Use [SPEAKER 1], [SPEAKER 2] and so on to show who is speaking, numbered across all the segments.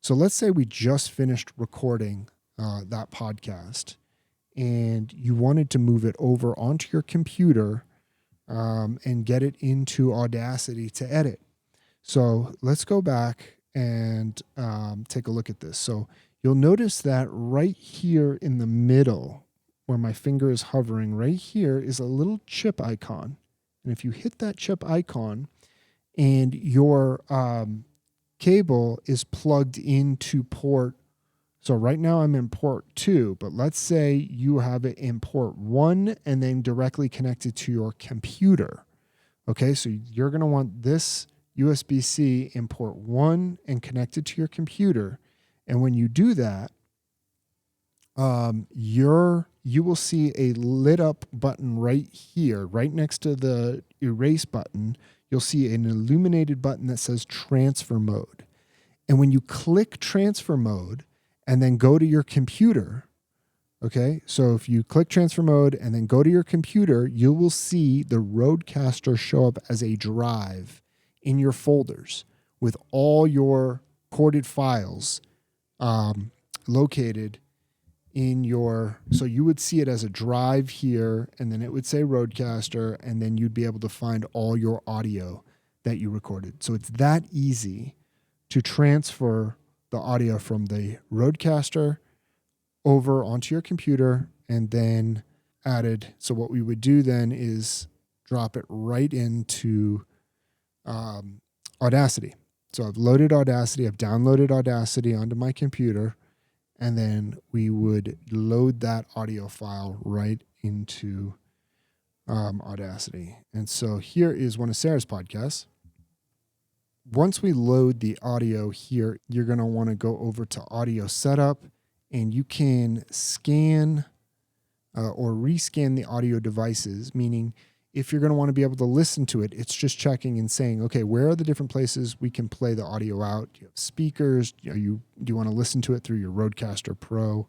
[SPEAKER 1] So let's say we just finished recording that podcast and you wanted to move it over onto your computer and get it into Audacity to edit. So let's go back and take a look at this. So you'll notice that right here in the middle, where my finger is hovering, right here is a little chip icon. And if you hit that chip icon and your cable is plugged into port, so right now I'm in port 2, but let's say you have it in port 1 and then directly connected to your computer. Okay, so you're going to want this USB-C in port 1 and connected to your computer. And when you do that, you will see a lit up button right here, right next to the erase button. You'll see an illuminated button that says transfer mode. And when you click transfer mode and then go to your computer, okay, so if you click transfer mode and then go to your computer, you will see the Rodecaster show up as a drive in your folders with all your recorded files located in your, so you would see it as a drive here, and then it would say Rodecaster, and then you'd be able to find all your audio that you recorded. So it's that easy to transfer the audio from the Rodecaster over onto your computer and then added. So what we would do then is drop it right into Audacity. So I've loaded Audacity, I've downloaded Audacity onto my computer, and then we would load that audio file right into Audacity. And so here is one of Sarah's podcasts. Once we load the audio here, you're going to want to go over to Audio Setup, and you can scan or rescan the audio devices, meaning if you're going to want to be able to listen to it, it's just checking and saying, okay, where are the different places we can play the audio out? Do you have speakers? Do you want to listen to it through your Rodecaster Pro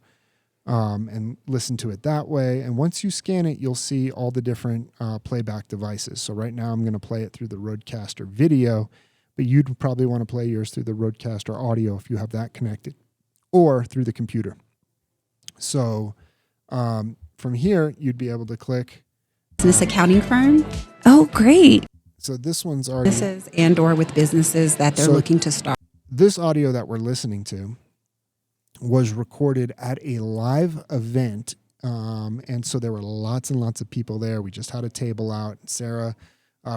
[SPEAKER 1] and listen to it that way? And once you scan it, you'll see all the different playback devices. So right now I'm going to play it through the Rodecaster Video, but you'd probably want to play yours through the Rodecaster Audio if you have that connected, or through the computer. So from here, you'd be able to click
[SPEAKER 2] business accounting firm. Oh, great.
[SPEAKER 1] So this one's already...
[SPEAKER 2] Businesses and or with businesses that they're looking to start.
[SPEAKER 1] This audio that we're listening to was recorded at a live event. And so there were lots and lots of people there. We just had a table out. Sarah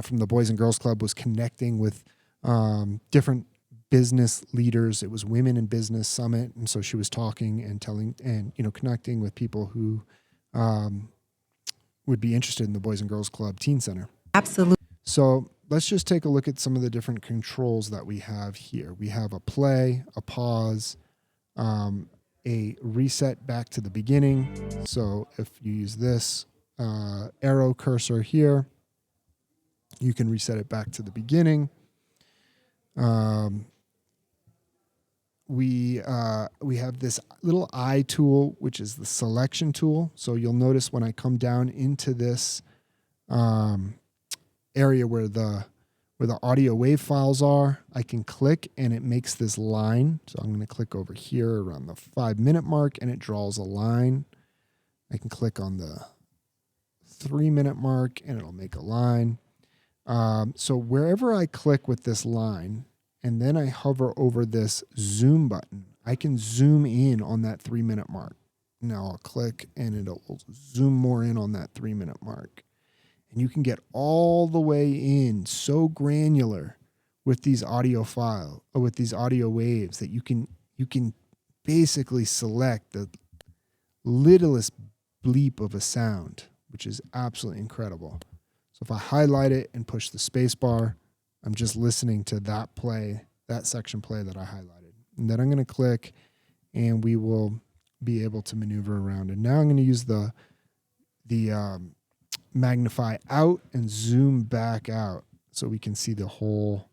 [SPEAKER 1] from the Boys and Girls Club was connecting with different business leaders. It was Women in Business Summit. And so she was talking and telling and, connecting with people who... would be interested in the Boys and Girls Club Teen Center.
[SPEAKER 2] Absolutely.
[SPEAKER 1] So let's just take a look at some of the different controls that we have here. We have a play, a pause, a reset back to the beginning. So if you use this arrow cursor here, you can reset it back to the beginning. We have this little eye tool, which is the selection tool. So you'll notice when I come down into this area where the audio wave files are, I can click and it makes this line. So I'm going to click over here around the 5-minute mark and it draws a line. I can click on the 3-minute mark and it'll make a line. So wherever I click with this line, and then I hover over this zoom button, I can zoom in on that 3-minute mark. Now I'll click and it'll zoom more in on that 3-minute mark. And you can get all the way in so granular with these audio with these audio waves that you can basically select the littlest bleep of a sound, which is absolutely incredible. So if I highlight it and push the space bar, I'm just listening to that section play that I highlighted. And then I'm going to click and we will be able to maneuver around. And now I'm going to use the magnify out and zoom back out so we can see the whole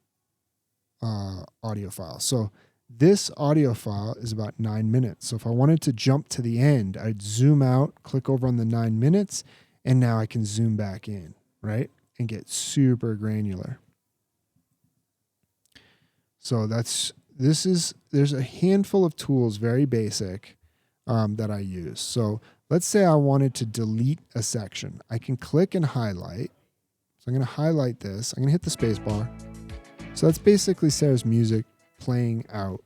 [SPEAKER 1] audio file. So this audio file is about 9 minutes. So if I wanted to jump to the end, I'd zoom out, click over on the 9 minutes, and now I can zoom back in, right? And get super granular. So that's there's a handful of tools, very basic, that I use. So let's say I wanted to delete a section. I can click and highlight. So I'm going to highlight this. I'm going to hit the space bar. So that's basically Sarah's music playing out.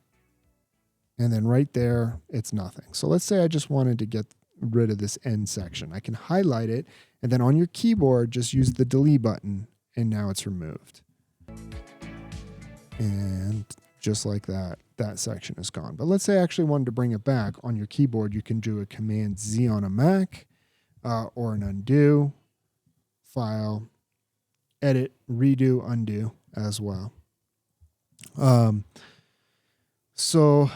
[SPEAKER 1] And then right there, it's nothing. So let's say I just wanted to get rid of this end section. I can highlight it, and then on your keyboard, just use the delete button, and now it's removed. And just like that, that section is gone. But let's say I actually wanted to bring it back. On your keyboard, you can do a Command Z on a Mac, or an undo, file, edit, redo, undo as well. So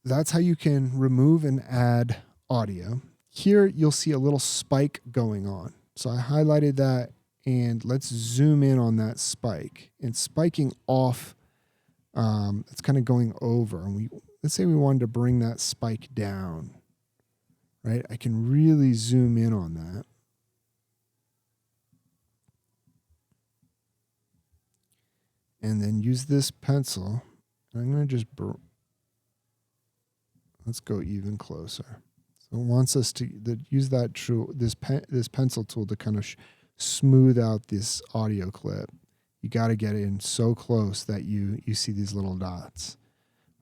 [SPEAKER 1] that's how you can remove and add audio. Here you'll see a little spike going on. So I highlighted that, and let's zoom in on that spike. It's spiking off. It's kind of going over, and let's say we wanted to bring that spike down, right? I can really zoom in on that. And then use this pencil. I'm going to just let's go even closer. So it wants us to use this pencil tool to kind of smooth out this audio clip. You got to get in so close that you see these little dots.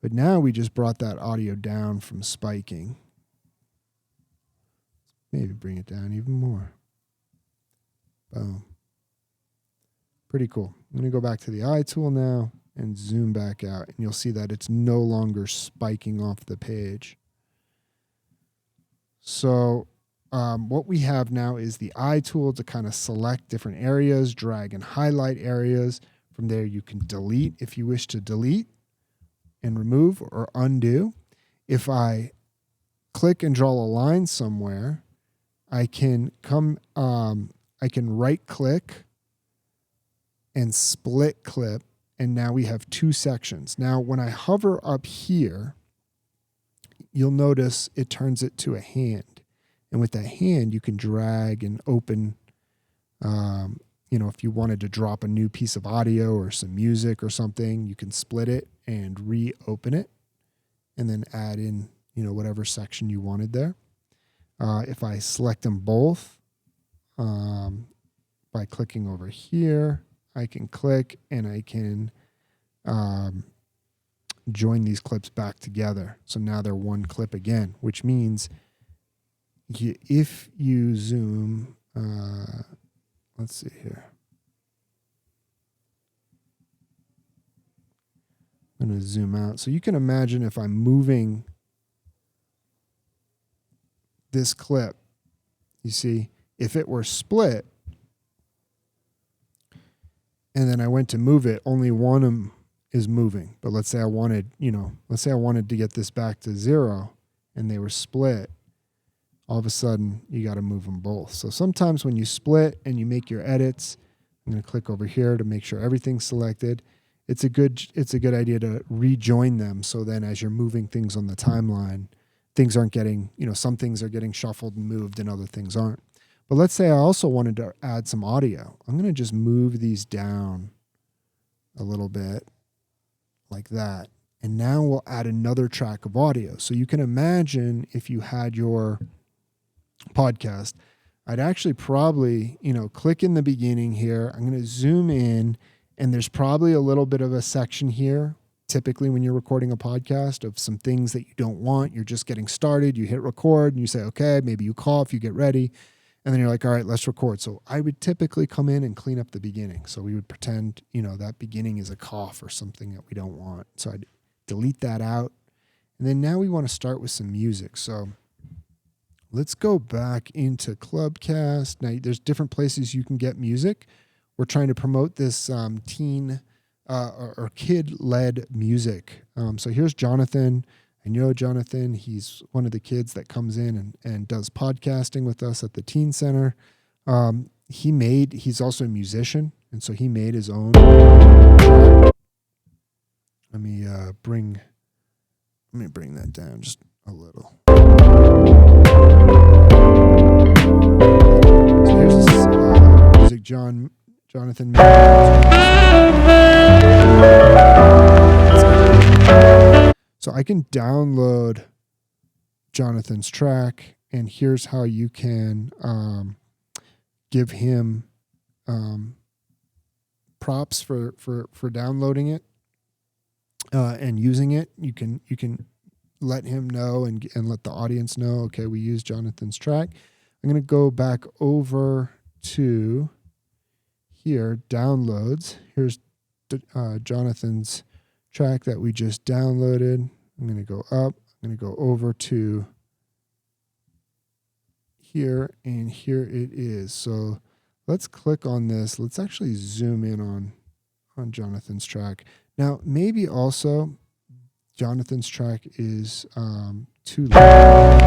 [SPEAKER 1] But now we just brought that audio down from spiking. Maybe bring it down even more. Boom. Pretty cool. I'm going to go back to the eye tool now and zoom back out, and you'll see that it's no longer spiking off the page. So what we have now is the eye tool to kind of select different areas, drag and highlight areas. From there, you can delete if you wish to delete and remove or undo. If I click and draw a line somewhere, I can right click and split clip, and now we have two sections. Now, when I hover up here, you'll notice it turns it to a hand. And with that hand, you can drag and open, if you wanted to drop a new piece of audio or some music or something, you can split it and reopen it and then add in, whatever section you wanted there. If I select them both by clicking over here, I can click and I can join these clips back together. So now they're one clip again, which means if you zoom, let's see here. I'm going to zoom out. So you can imagine if I'm moving this clip, you see, if it were split, and then I went to move it, only one of them is moving. But let's say I wanted to get this back to 0 and they were split, all of a sudden you got to move them both. So sometimes when you split and you make your edits, I'm going to click over here to make sure everything's selected. It's a good idea to rejoin them. So then as you're moving things on the timeline, things aren't getting, some things are getting shuffled and moved and other things aren't. But let's say I also wanted to add some audio. I'm going to just move these down a little bit like that. And now we'll add another track of audio. So you can imagine if you had your podcast, I'd actually probably, click in the beginning here. I'm going to zoom in, and there's probably a little bit of a section here. Typically when you're recording a podcast of some things that you don't want, you're just getting started, you hit record and you say, okay, maybe you cough, you get ready. And then you're like, all right, let's record. So I would typically come in and clean up the beginning. So we would pretend, that beginning is a cough or something that we don't want. So I'd delete that out. And then now we want to start with some music. So let's go back into ClubCast. Now there's different places you can get music. We're trying to promote this teen or kid-led music. So here's Jonathan. I know Jonathan, he's one of the kids that comes in and does podcasting with us at the Teen Center. He's also a musician, and so he made his own. Let me bring that down just a little. So here's this music Jonathan made. So I can download Jonathan's track, and here's how you can give him props for downloading it and using it. You can let him know and let the audience know, okay, we use Jonathan's track. I'm going to go back over to here, downloads. Here's Jonathan's track that we just downloaded. I'm going to go up. I'm going to go over to here, and here it is. So let's click on this. Let's actually zoom in on Jonathan's track. Now, maybe also Jonathan's track is too loud.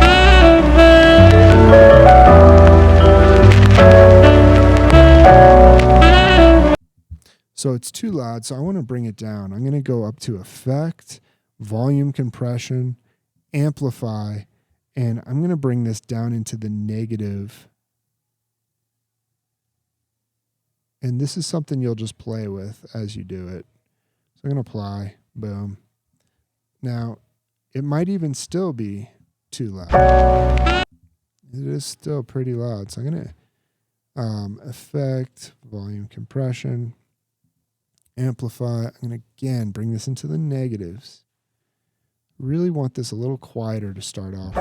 [SPEAKER 1] So it's too loud, so I want to bring it down. I'm going to go up to Effect, Volume Compression, Amplify, and I'm going to bring this down into the negative. And this is something you'll just play with as you do it. So I'm going to apply, boom. Now, it might even still be too loud. It is still pretty loud. So I'm going to Effect, Volume Compression, Amplify. I'm going to, again, bring this into the negatives. Really want this a little quieter to start off.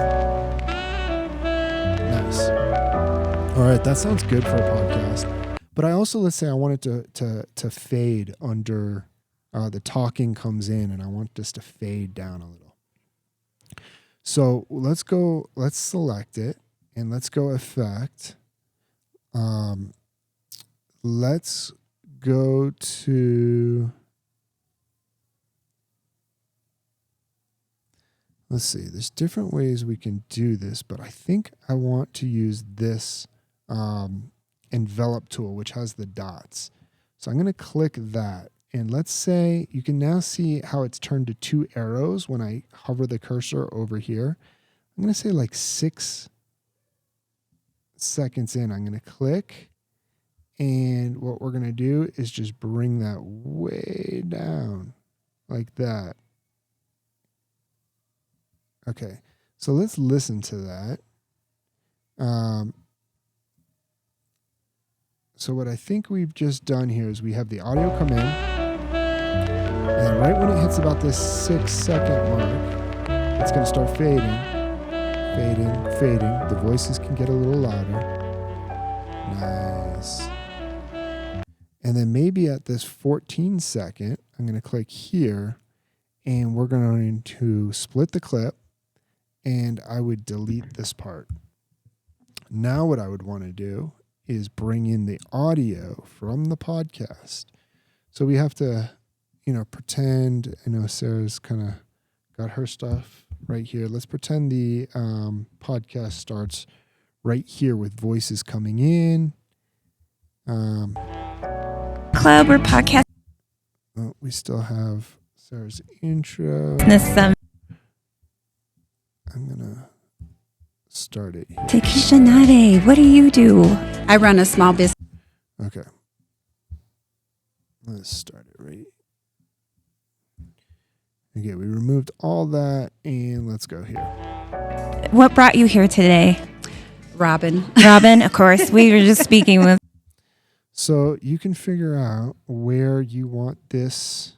[SPEAKER 1] Nice. All right, that sounds good for a podcast. But I also, let's say I want it to fade under the talking comes in, and I want this to fade down a little. So let's select it, and let's go Effect. Let's go to, let's see, there's different ways we can do this, but I think I want to use this envelop tool, which has the dots. So I'm going to click that. And let's say you can now see how it's turned to 2 arrows when I hover the cursor over here. I'm going to say like 6 seconds in, I'm going to click. And what we're going to do is just bring that way down like that. Okay, so let's listen to that. So what I think we've just done here is we have the audio come in, and right when it hits about this 6-second mark, it's going to start fading, fading, fading. The voices can get a little louder. Nice. And then maybe at this 14-second, I'm going to click here, and we're going to split the clip, and I would delete this part. Now what I would want to do is bring in the audio from the podcast. So we have to, pretend, I know Sarah's kind of got her stuff right here. Let's pretend the podcast starts right here with voices coming in.
[SPEAKER 2] Club or podcast.
[SPEAKER 1] Oh, we still have Sarah's intro.
[SPEAKER 2] I'm
[SPEAKER 1] going to start it here.
[SPEAKER 2] Takesha Nade, what do you do? I run a small business.
[SPEAKER 1] Okay. Let's start it right. Okay, we removed all that, and let's go here.
[SPEAKER 2] What brought you here today? Robin, of course. We were just speaking with.
[SPEAKER 1] So you can figure out where you want this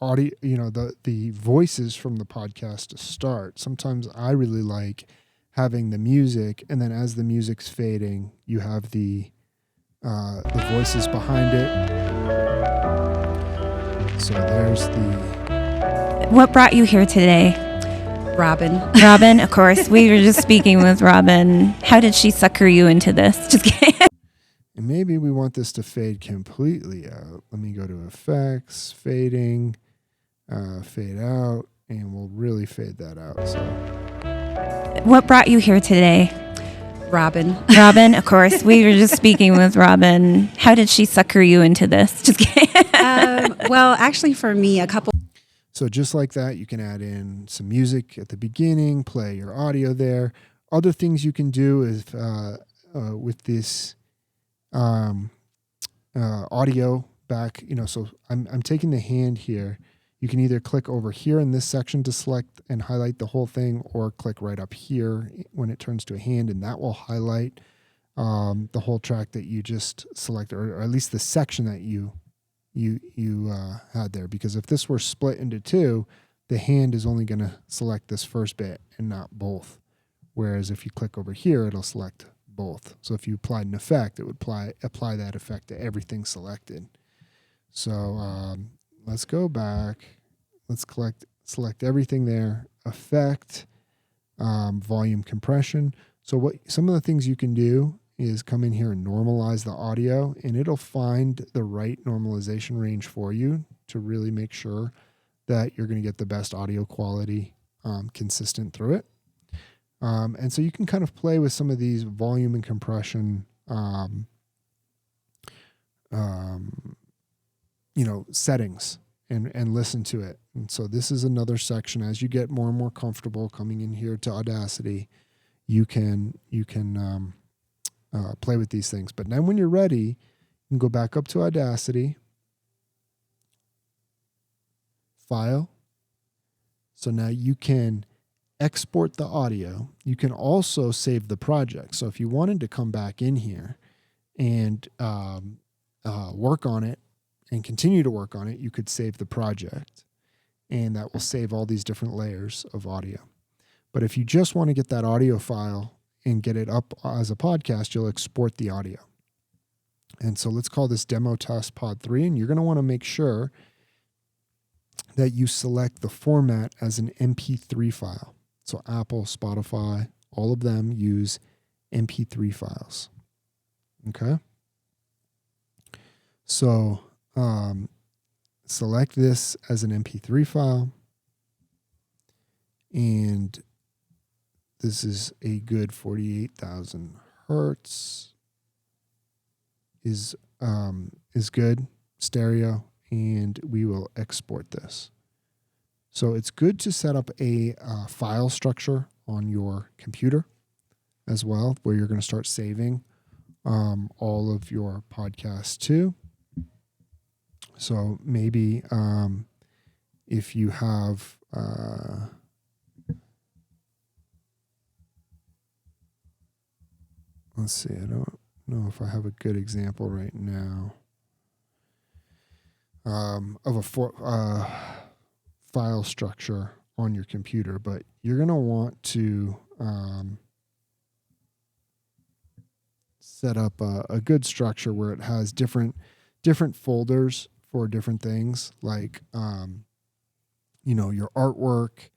[SPEAKER 1] audio, the voices from the podcast to start. Sometimes I really like having the music, and then as the music's fading, you have the voices behind it. So there's the.
[SPEAKER 2] What brought you here today? Robin, of course. We were just speaking with Robin. How did she sucker you into this? Just kidding.
[SPEAKER 1] And maybe we want this to fade completely out. Let me go to Effects, Fading, Fade Out, and we'll really fade that out. So.
[SPEAKER 2] What brought you here today? Robin, of course. We were just speaking with Robin. How did she sucker you into this? Just kidding. Well, actually, for me, a couple.
[SPEAKER 1] So just like that, you can add in some music at the beginning, play your audio there. Other things you can do is with this audio back, so I'm taking the hand here. You can either click over here in this section to select and highlight the whole thing, or click right up here when it turns to a hand, and that will highlight the whole track that you just selected, or at least the section that you had there. Because if this were split into two, the hand is only going to select this first bit and not both. Whereas if you click over here, it'll select both. So if you applied an effect, it would apply that effect to everything selected. So let's go back. Let's select everything there. Effect, volume compression. So some of the things you can do is come in here and normalize the audio, and it'll find the right normalization range for you to really make sure that you're going to get the best audio quality consistent through it. And so you can kind of play with some of these volume and compression settings and listen to it. And so this is another section. As you get more and more comfortable coming in here to Audacity, you can play with these things. But then when you're ready, you can go back up to Audacity, File. So now you can export the audio. You can also save the project. So if you wanted to come back in here and work on it and continue to work on it, you could save the project, and that will save all these different layers of audio. But if you just want to get that audio file and get it up as a podcast, you'll export the audio. And so let's call this demo test pod 3, and you're going to want to make sure that you select the format as an MP3 file. So Apple, Spotify, all of them use MP3 files. Okay? So select this as an MP3 file, and this is a good 48,000 hertz is good, stereo, and we will export this. So it's good to set up a file structure on your computer as well, where you're going to start saving all of your podcasts to. So maybe if you have let's see, I don't know if I have a good example right now of a file structure on your computer, but you're going to want to set up a good structure where it has different folders for different things, like your artwork,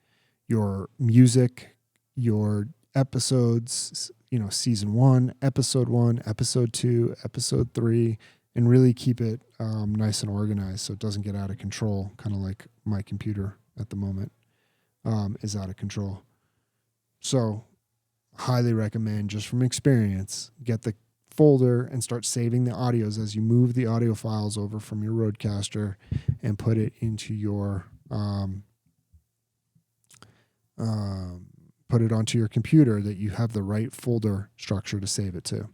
[SPEAKER 1] your music, your episodes, season 1, episode 2, episode 3, and really keep it nice and organized so it doesn't get out of control, kind of like my computer at the moment is out of control. So highly recommend, just from experience, get the folder and start saving the audios as you move the audio files over from your Rodecaster and put it into your put it onto your computer, that you have the right folder structure to save it to.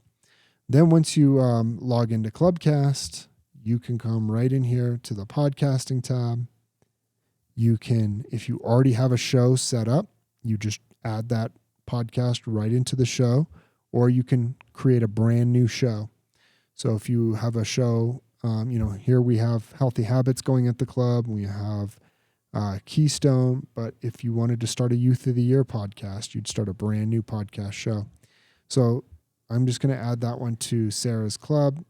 [SPEAKER 1] Then once you log into ClubCast, you can come right in here to the podcasting tab. You can, if you already have a show set up, you just add that podcast right into the show, or you can create a brand new show. So if you have a show, here we have Healthy Habits Going at the Club. We have Keystone. But if you wanted to start a Youth of the Year podcast, you'd start a brand new podcast show. So I'm just going to add that one to Sarah's club.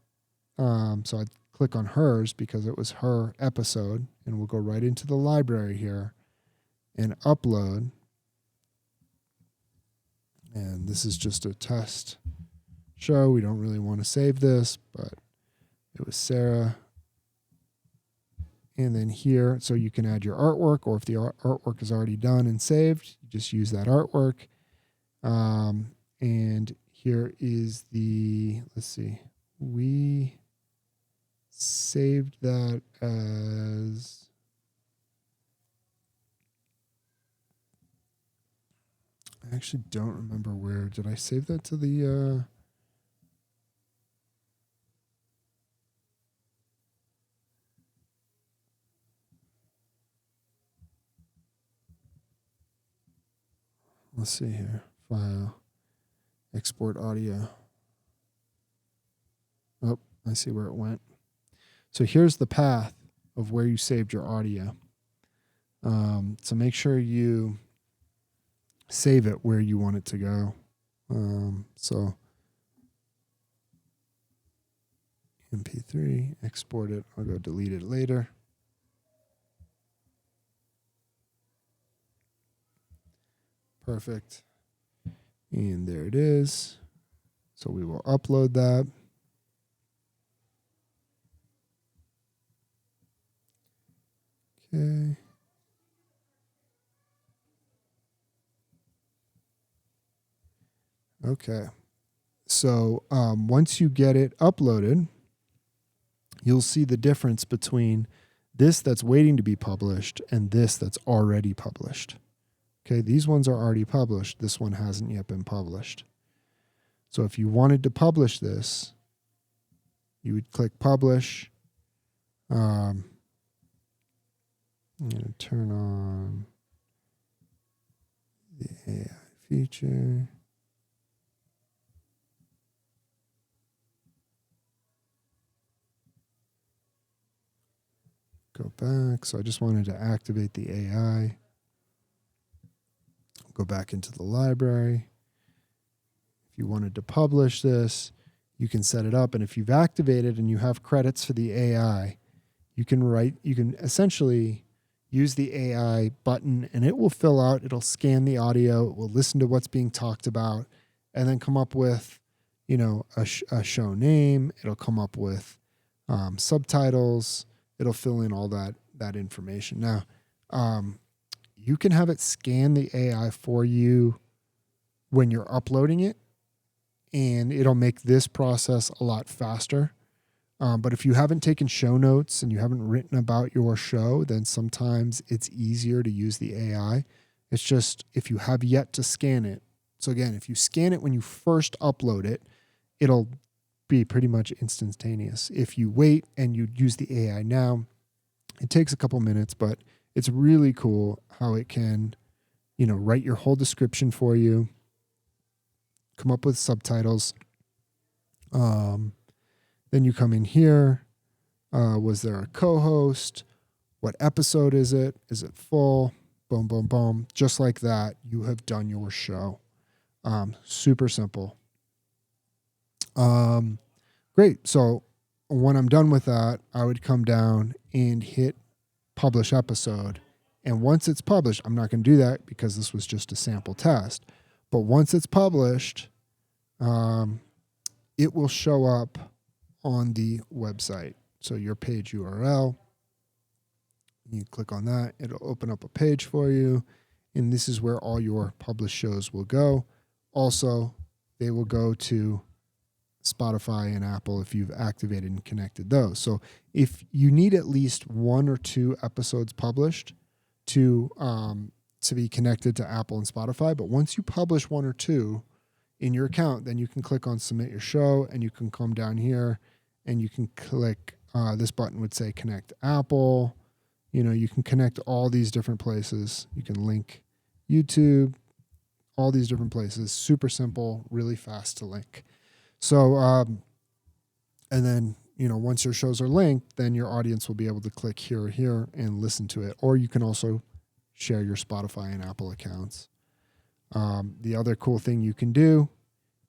[SPEAKER 1] So I'd click on hers because it was her episode, and we'll go right into the library here and upload. And this is just a test show. We don't really want to save this, but it was Sarah. And then here, so you can add your artwork, or if the artwork is already done and saved, you just use that artwork. And here is let's see, we saved that as, I actually don't remember where. Did I save that to the let's see here. File, export audio. Oh, I see where it went. So here's the path of where you saved your audio. So make sure you save it where you want it to go. So MP3, export it. I'll go delete it later. Perfect. And there it is. So we will upload that. Okay. Okay. So once you get it uploaded, you'll see the difference between this that's waiting to be published and this that's already published. Okay, these ones are already published. This one hasn't yet been published. So if you wanted to publish this, you would click publish. I'm going to turn on the AI feature. Go back. So I just wanted to activate the AI. Go back into the library. If you wanted to publish this, you can set it up. And if you've activated and you have credits for the AI, you can essentially use the AI button and it will fill out, it'll scan the audio, it will listen to what's being talked about, and then come up with, a show name. It'll come up with subtitles. It'll fill in all that information. Now, you can have it scan the AI for you when you're uploading it, and it'll make this process a lot faster. But if you haven't taken show notes and you haven't written about your show, then sometimes it's easier to use the AI. It's just if you have yet to scan it. So again, if you scan it when you first upload it, it'll be pretty much instantaneous. If you wait and you use the AI now, it takes a couple minutes, but it's really cool how it can, write your whole description for you, come up with subtitles. Then you come in here. Was there a co-host? What episode is it? Is it full? Boom, boom, boom. Just like that, you have done your show. Super simple. Great. So when I'm done with that, I would come down and hit publish episode. And once it's published, I'm not going to do that because this was just a sample test. But once it's published, it will show up on the website. So your page URL, you click on that, it'll open up a page for you. And this is where all your published shows will go. Also, they will go to Spotify and Apple if you've activated and connected those. So if you need at least 1 or 2 episodes published to be connected to Apple and Spotify, but once you publish 1 or 2 in your account, then you can click on submit your show and you can come down here and you can click, this button would say connect Apple. You can connect all these different places. You can link YouTube, all these different places. Super simple, really fast to link. So, and then, once your shows are linked, then your audience will be able to click here or here and listen to it. Or you can also share your Spotify and Apple accounts. The other cool thing you can do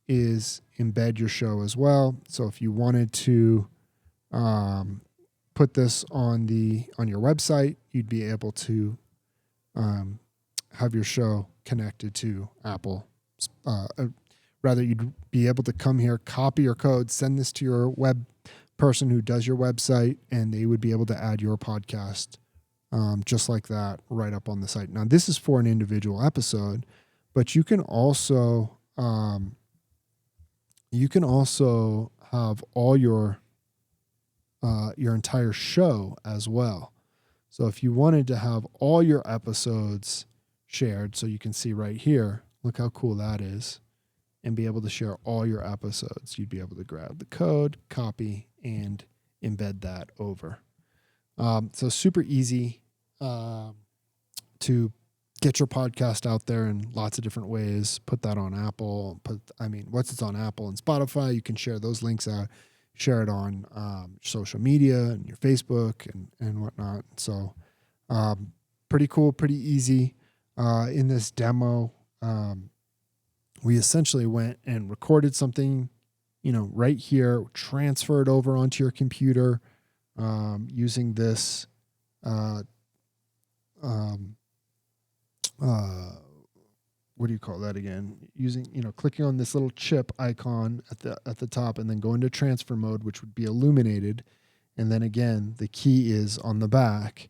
[SPEAKER 1] is embed your show as well. So if you wanted to put this on your website, you'd be able to have your show connected to Apple. Rather, you'd be able to come here, copy your code, send this to your web person who does your website, and they would be able to add your podcast just like that right up on the site. Now, this is for an individual episode, but you can also have all your entire show as well. So if you wanted to have all your episodes shared, so you can see right here, look how cool that is, and be able to share all your episodes, you'd be able to grab the code, copy, and embed that over. So super easy to get your podcast out there in lots of different ways. Put that on Apple. Once it's on Apple and Spotify, you can share those links out. Share it on social media and your Facebook and whatnot. So pretty cool, pretty easy. In this demo, we essentially went and recorded something, right here, transferred over onto your computer using this what do you call that again? Using, clicking on this little chip icon at the top and then go into transfer mode, which would be illuminated. And then again, the key is on the back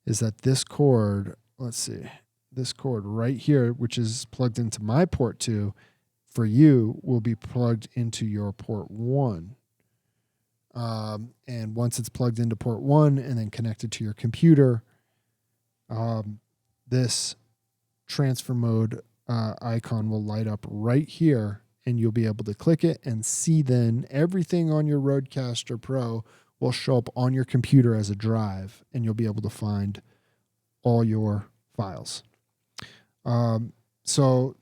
[SPEAKER 1] is that this cord, this cord right here, which is plugged into my port 2, for you will be plugged into your port 1. And once it's plugged into port 1 and then connected to your computer, this transfer mode icon will light up right here, and you'll be able to click it and see then everything on your Rodecaster Pro will show up on your computer as a drive, and you'll be able to find all your files. So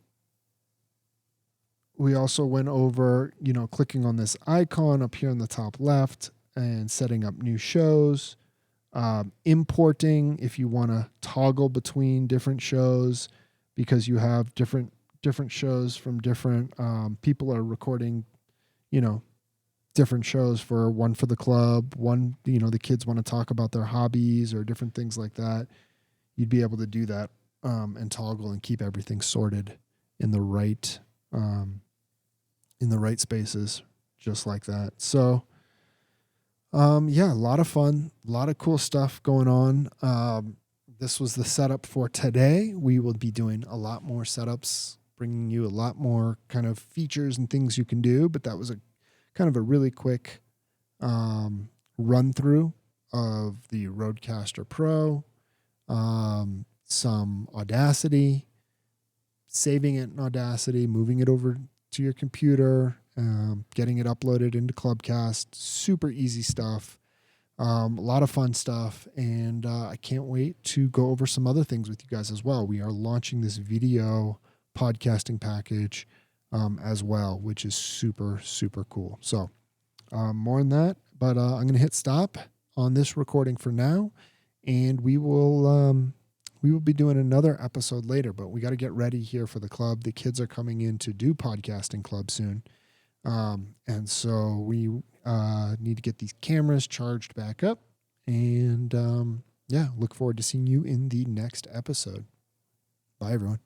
[SPEAKER 1] we also went over, clicking on this icon up here in the top left and setting up new shows, importing if you want to toggle between different shows, because you have different shows from different people are recording, different shows for the club, one, the kids want to talk about their hobbies or different things like that. You'd be able to do that and toggle and keep everything sorted in the right spaces, just like that. So a lot of fun, a lot of cool stuff going on. This was the setup for today. We will be doing a lot more setups, bringing you a lot more kind of features and things you can do. But that was a kind of a really quick run through of the Rodecaster Pro, some Audacity, saving it in Audacity, moving it over to your computer, getting it uploaded into ClubCast. Super easy stuff. A lot of fun stuff, and I can't wait to go over some other things with you guys as well. We are launching this video podcasting package as well, which is super, super cool. So more on that, but I'm going to hit stop on this recording for now, and we will be doing another episode later, but we got to get ready here for the club. The kids are coming in to do podcasting club soon. And so we need to get these cameras charged back up, and look forward to seeing you in the next episode. Bye, everyone.